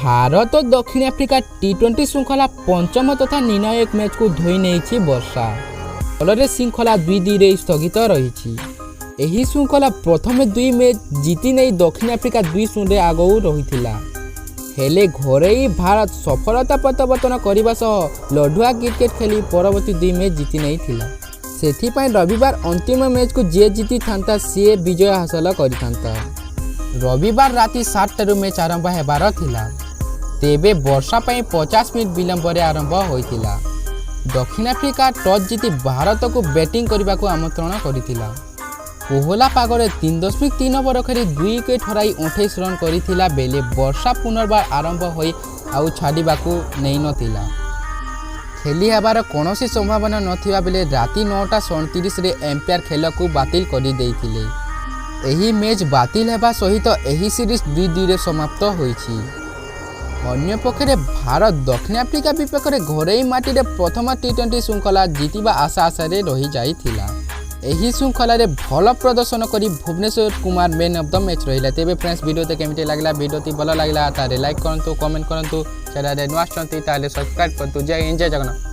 भारत और दक्षिण आफ्रिका टी20 श्रृंखला पंचम तथा निर्णायक मैच को धोई नहीं वर्षा फल श्रृंखला 2-2 स्थगित रही। यही श्रृंखला प्रथम 2 मैच जीति नहीं दक्षिण आफ्रिका 2-0 आगू रही हेले घरे ही भारत सफलता प्रत्यावर्तन करने सह लढ़ुआ क्रिकेट खेली परवर्ती 2 मैच जीति नहीं थिला। सेथिपाई रविवार अंतिम मैच को जे जीति था सी विजय हासिल करता। रविवार राति 7 मैच आरंभ होबार थिला तेबे वर्षा पाई 50 मिनिट विलंब आरंभ होइतिला। दक्षिण आफ्रिका टॉस जीति भारत को बैटिंग करने को आमंत्रण करथिला। कोहला पागरे 3.3 ओवर खेली 2 विकेट हराई 28 रन करथिला बेले वर्षा पुनर्बार आरंभ होई आउ छाड़िबाकू नहीं नथिला। खेली हेबार कौनसी संभावना नथिबा बेले राति 9:37 रे एम्पायर खेल को बातिल कर देइथिले। एही मैच बातिल हेबा सहित एही सीरीज 2-2 रे समाप्त होईछि। अन्य पक्षरे भारत दक्षिण आफ्रिका विपक्ष में घरे माटी रे प्रथम टी20 श्रृंखला जीतिबा आशा आशारे रही जाइथिला। एही श्रृंखला रे भल प्रदर्शन करी Bhuvneshwar Kumar man of the match रहिला। तेबे फ्रेंड्स वीडियो ते केमिति लागला वीडियो भल लागला तारे लाइक करंतु कमेंट करंतु चैनल रे नुआ आछंती ताले सब्सक्राइब करंतु। जय हिंद जय जगन्नाथ।